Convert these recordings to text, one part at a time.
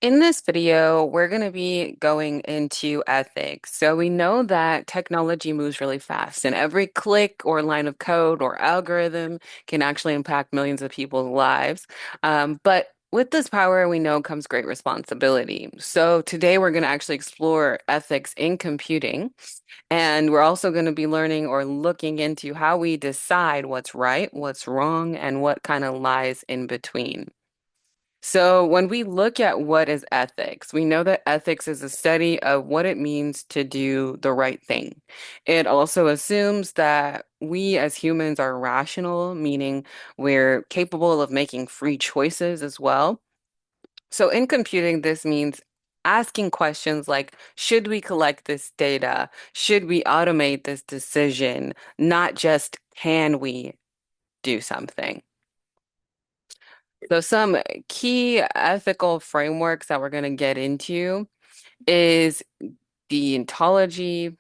In this video, we're going to be going into ethics. So we know that technology moves really fast, and every click or line of code or algorithm can actually impact millions of people's lives. But with this power, we know comes great responsibility. So today, we're going to actually explore ethics in computing, and we're also going to be learning or looking into how we decide what's right, what's wrong, and what kind of lies in between. So, when we look at what is ethics, we know that ethics is a study of what it means to do the right thing. It also assumes that we as humans are rational, meaning we're capable of making free choices as well. So, in computing, this means asking questions like, should we collect this data? Should we automate this decision? Not just, can we do something? So, some key ethical frameworks that we're going to get into is deontology,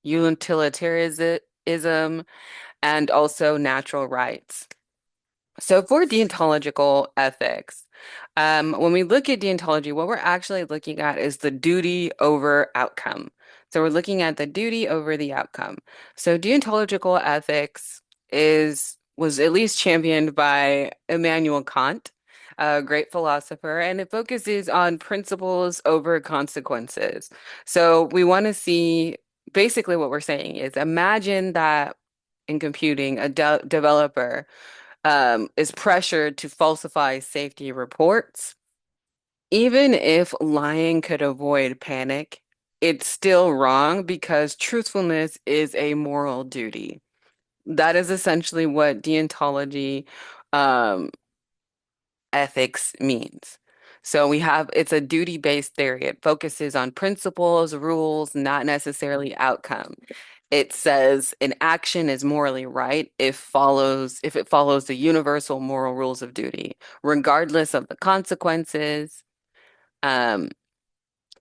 utilitarianism, and also natural rights. So, for deontological ethics, when we look at deontology, what we're actually looking at is the duty over outcome. So, we're looking at the duty over the outcome. So, deontological ethics was at least championed by Immanuel Kant, a great philosopher, and it focuses on principles over consequences. So, we want to see basically what we're saying is imagine that in computing, a developer is pressured to falsify safety reports. Even if lying could avoid panic, it's still wrong because truthfulness is a moral duty. That is essentially what deontology um, ethics means. So it's a duty-based theory. It focuses on principles, rules, not necessarily outcome. It says an action is morally right if it follows the universal moral rules of duty, regardless of the consequences. Um,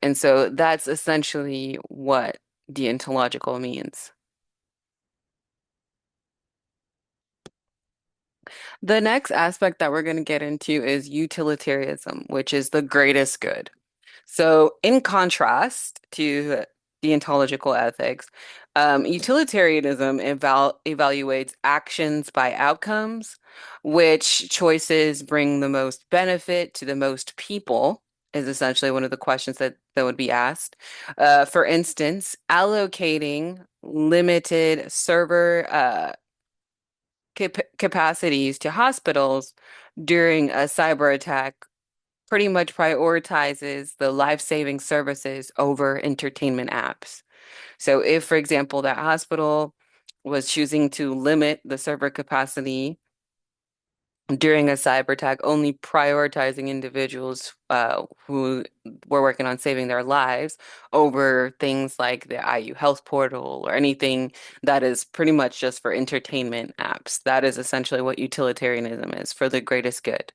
and so that's essentially what deontological means. The next aspect that we're going to get into is utilitarianism, which is the greatest good. So, in contrast to deontological ethics, utilitarianism evaluates actions by outcomes, which choices bring the most benefit to the most people, is essentially one of the questions that would be asked. For instance, allocating limited server capacities to hospitals during a cyber attack pretty much prioritizes the life-saving services over entertainment apps. So if, for example, that hospital was choosing to limit the server capacity during a cyber attack, only prioritizing individuals who were working on saving their lives over things like the IU Health Portal or anything that is pretty much just for entertainment apps. That is essentially what utilitarianism is for the greatest good.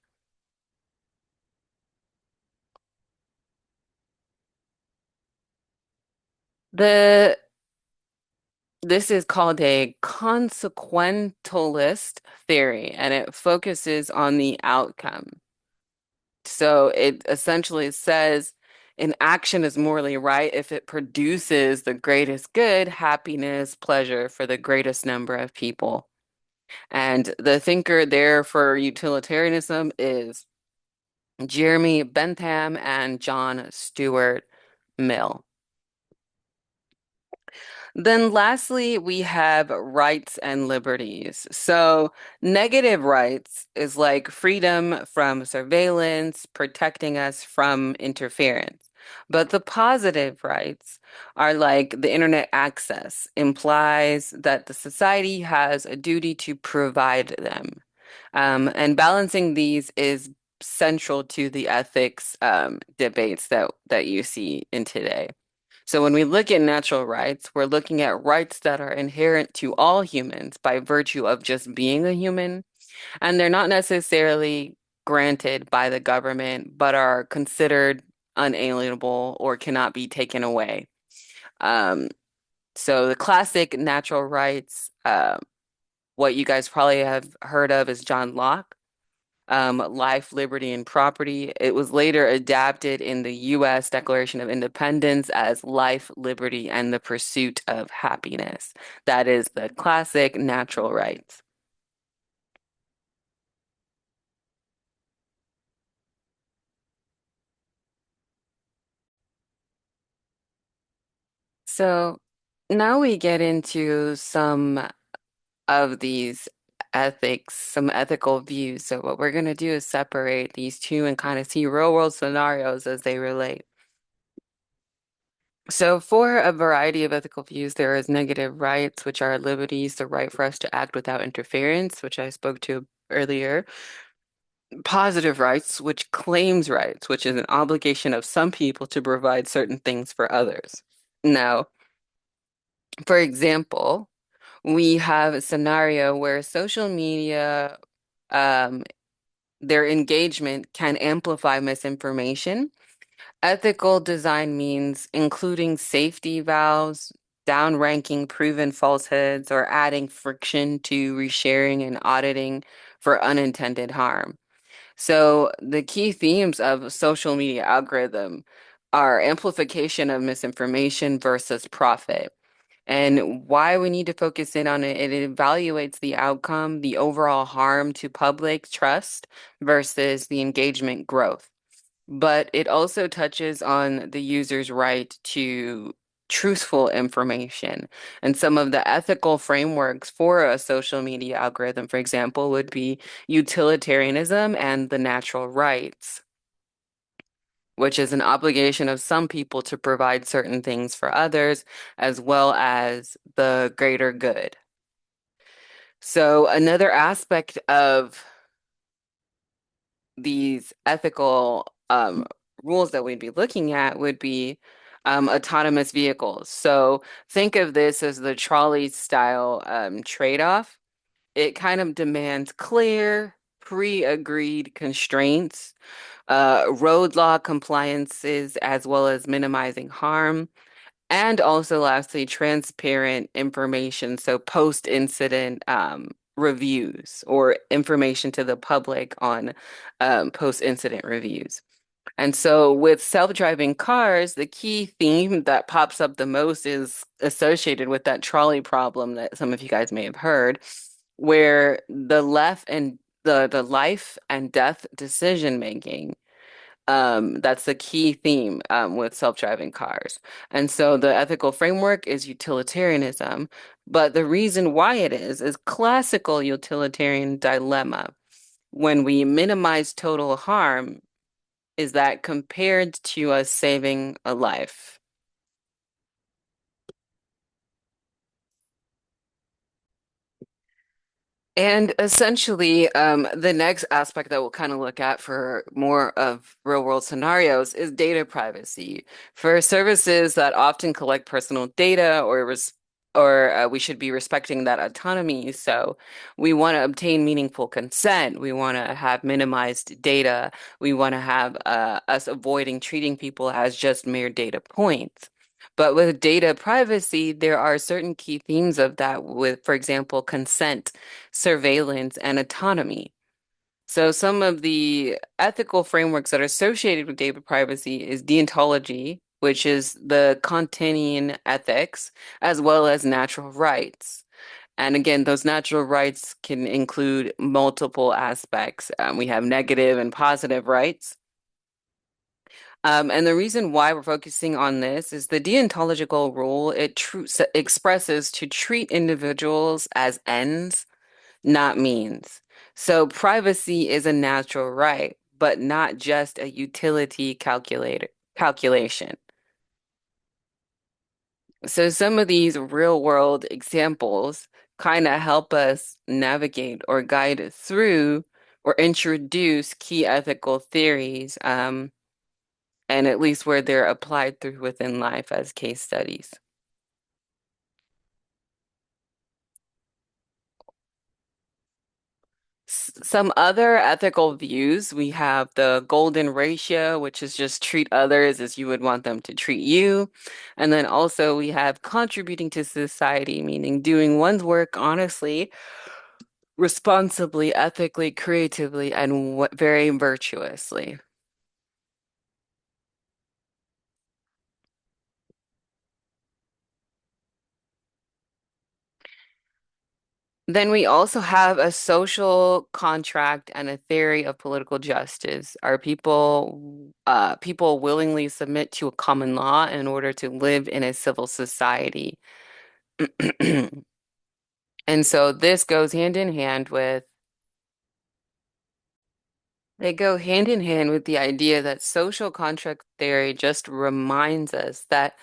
The This is called a consequentialist theory, and it focuses on the outcome. So it essentially says an action is morally right if it produces the greatest good, happiness, pleasure for the greatest number of people. And the thinker there for utilitarianism is Jeremy Bentham and John Stuart Mill. Then lastly, we have rights and liberties. So negative rights is like freedom from surveillance, protecting us from interference. But the positive rights are like the internet access implies that the society has a duty to provide them. And balancing these is central to the ethics debates that you see in today. So when we look at natural rights, we're looking at rights that are inherent to all humans by virtue of just being a human, and they're not necessarily granted by the government, but are considered unalienable or cannot be taken away. Um, so the classic natural rights, what you guys probably have heard of is John Locke. life, liberty, and property. It was later adapted in the U.S. Declaration of Independence as life, liberty, and the pursuit of happiness. That is the classic natural rights. So now we get into some of these ethics, some ethical views. So what we're going to do is separate these two and kind of see real world scenarios as they relate. So for a variety of ethical views, there is negative rights, which are liberties, the right for us to act without interference, which I spoke to earlier. Positive rights, which claims rights, which is an obligation of some people to provide certain things for others. Now, for example, we have a scenario where social media, um, their engagement can amplify misinformation. Ethical design means including safety valves, downranking proven falsehoods, or adding friction to resharing and auditing for unintended harm. So the key themes of social media algorithm are amplification of misinformation versus profit. And why we need to focus in on it, it evaluates the outcome, the overall harm to public trust versus the engagement growth. But it also touches on the user's right to truthful information. And some of the ethical frameworks for a social media algorithm, for example, would be utilitarianism and the natural rights, which is an obligation of some people to provide certain things for others, as well as the greater good. So, another aspect of these ethical rules that we'd be looking at would be autonomous vehicles. So, think of this as the trolley style trade-off. It kind of demands clear, pre-agreed constraints, road law compliances, as well as minimizing harm. And also, lastly, transparent information. So, post-incident reviews or information to the public on post-incident reviews. And so, with self-driving cars, the key theme that pops up the most is associated with that trolley problem that some of you guys may have heard, where the life and death decision making that's the key theme with self-driving cars. And so the ethical framework is utilitarianism, but the reason why it is classical utilitarian dilemma. When we minimize total harm, is that compared to us saving a life? And essentially, the next aspect that we'll kind of look at for more of real world scenarios is data privacy. For services that often collect personal data or we should be respecting that autonomy. So we want to obtain meaningful consent. We want to have minimized data. We want to have us avoiding treating people as just mere data points. But with data privacy, there are certain key themes of that with, for example, consent, surveillance, and autonomy. So some of the ethical frameworks that are associated with data privacy is deontology, which is the Kantian ethics, as well as natural rights. And again, those natural rights can include multiple aspects. We have negative and positive rights. And the reason why we're focusing on this is the deontological rule, expresses to treat individuals as ends, not means. So privacy is a natural right, but not just a utility calculation. So some of these real world examples kind of help us navigate or guide through or introduce key ethical theories. And at least where they're applied through within life as case studies. Some other ethical views, we have the golden ratio, which is just treat others as you would want them to treat you. And then also we have contributing to society, meaning doing one's work honestly responsibly, ethically, creatively, and very virtuously. Then we also have a social contract and a theory of political justice. Are people willingly submit to a common law in order to live in a civil society? And so this goes hand in hand with they go hand in hand with the idea that social contract theory just reminds us that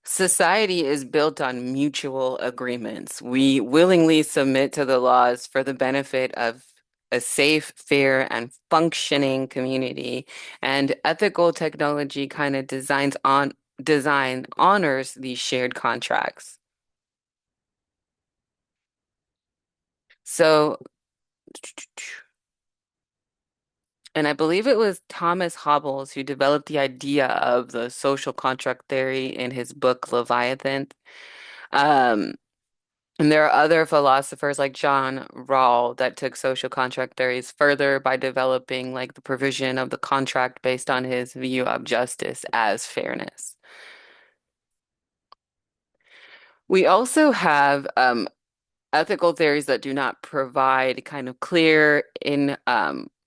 society is built on mutual agreements. We willingly submit to the laws for the benefit of a safe, fair, and functioning community. And ethical technology kind of design honors these shared contracts. So, and I believe it was Thomas Hobbes who developed the idea of the social contract theory in his book Leviathan. Um, And there are other philosophers like John Rawls that took social contract theories further by developing like the provision of the contract based on his view of justice as fairness. We also have ethical theories that do not provide kind of clear in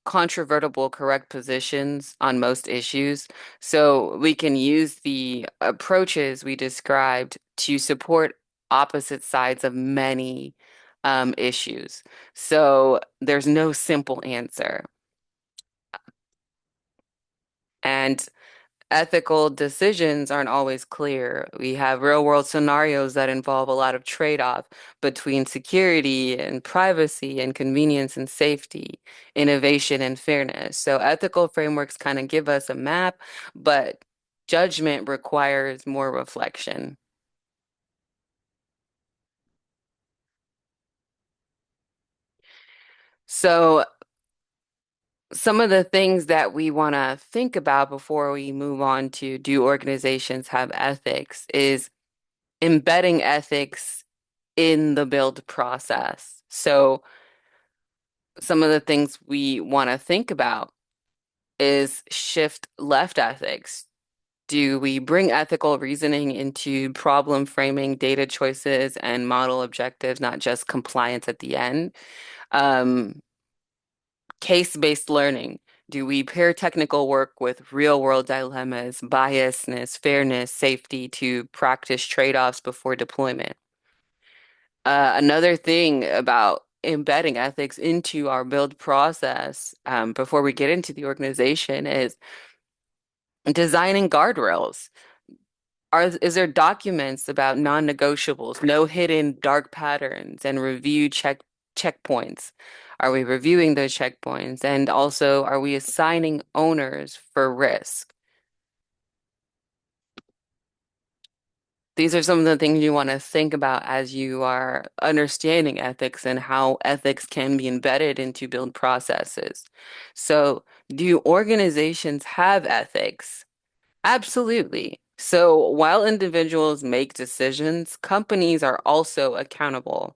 controvertible correct positions on most issues. So we can use the approaches we described to support opposite sides of many issues. So there's no simple answer. And ethical decisions aren't always clear. We have real world scenarios that involve a lot of trade-off between security and privacy and convenience and safety, innovation and fairness. So ethical frameworks kind of give us a map, but judgment requires more reflection. So some of the things that we want to think about before we move on to do organizations have ethics is embedding ethics in the build process. So some of the things we want to think about is shift left ethics. Do we bring ethical reasoning into problem framing, data choices, and model objectives, not just compliance at the end? Um, Case-based learning. Do we pair technical work with real-world dilemmas, biasness, fairness, safety to practice trade-offs before deployment? Another thing about embedding ethics into our build process before we get into the organization is designing guardrails. Is there documents about non-negotiables, no hidden dark patterns, and review checkpoints? Are we reviewing those checkpoints? And also, are we assigning owners for risk? These are some of the things you want to think about as you are understanding ethics and how ethics can be embedded into build processes. So, do organizations have ethics? Absolutely. So, while individuals make decisions, companies are also accountable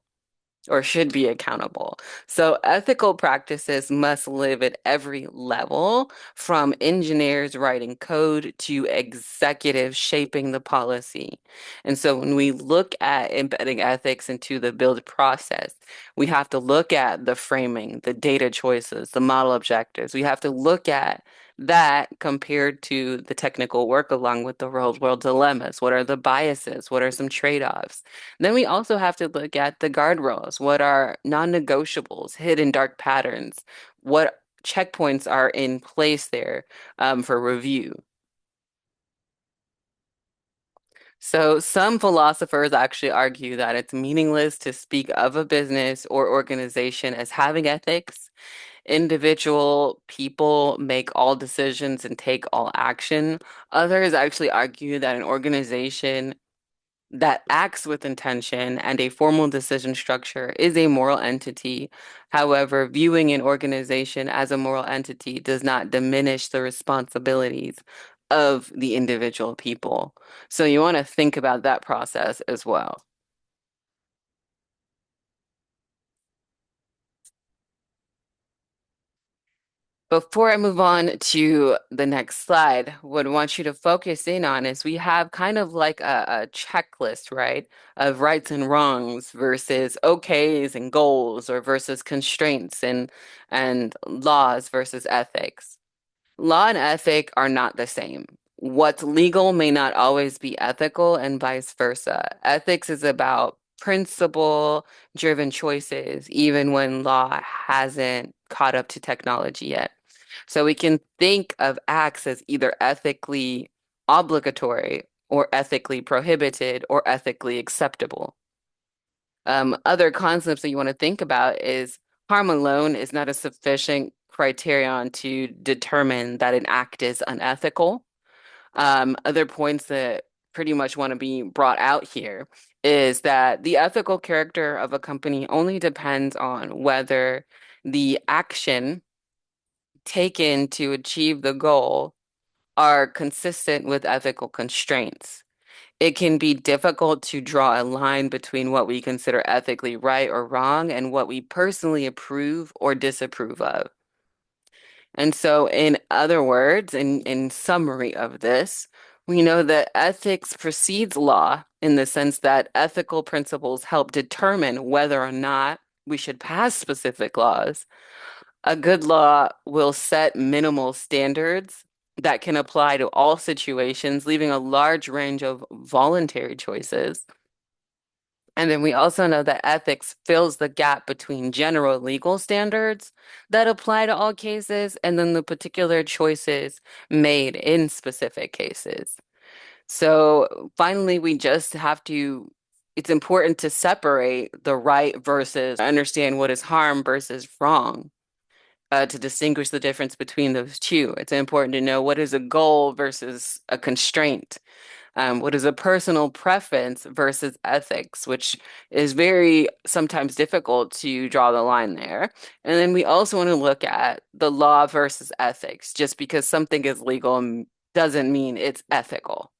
or should be accountable. So ethical practices must live at every level, from engineers writing code to executives shaping the policy. And so when we look at embedding ethics into the build process, we have to look at the framing, the data choices, the model objectives. We have to look at that compared to the technical work along with the real world dilemmas. What are the biases? What are some trade-offs? Then we also have to look at the guardrails. What are non-negotiables, hidden dark patterns? What checkpoints are in place there for review? So some philosophers actually argue that it's meaningless to speak of a business or organization as having ethics. Individual people make all decisions and take all action. Others actually argue that an organization that acts with intention and a formal decision structure is a moral entity. However, viewing an organization as a moral entity does not diminish the responsibilities of the individual people. So you want to think about that process as well. Before I move on to the next slide, what I want you to focus in on is we have kind of like a checklist, right, of rights and wrongs versus okays and goals, or versus constraints and laws versus ethics. Law and ethic are not the same. What's legal may not always be ethical, and vice versa. Ethics is about principle-driven choices, even when law hasn't caught up to technology yet. So we can think of acts as either ethically obligatory or ethically prohibited or ethically acceptable. Other concepts that you want to think about is harm alone is not a sufficient criterion to determine that an act is unethical. Other points that pretty much want to be brought out here is that the ethical character of a company only depends on whether the action taken to achieve the goal are consistent with ethical constraints. It can be difficult to draw a line between what we consider ethically right or wrong and what we personally approve or disapprove of. And so, in other words, in summary of this, we know that ethics precedes law in the sense that ethical principles help determine whether or not we should pass specific laws. A good law will set minimal standards that can apply to all situations, leaving a large range of voluntary choices. And then we also know that ethics fills the gap between general legal standards that apply to all cases and then the particular choices made in specific cases. So finally, we just have to, it's important to separate the right versus understand what is harm versus wrong, to distinguish the difference between those two. It's important to know what is a goal versus a constraint. What is a personal preference versus ethics, which is very sometimes difficult to draw the line there. And then we also want to look at the law versus ethics. Just because something is legal doesn't mean it's ethical.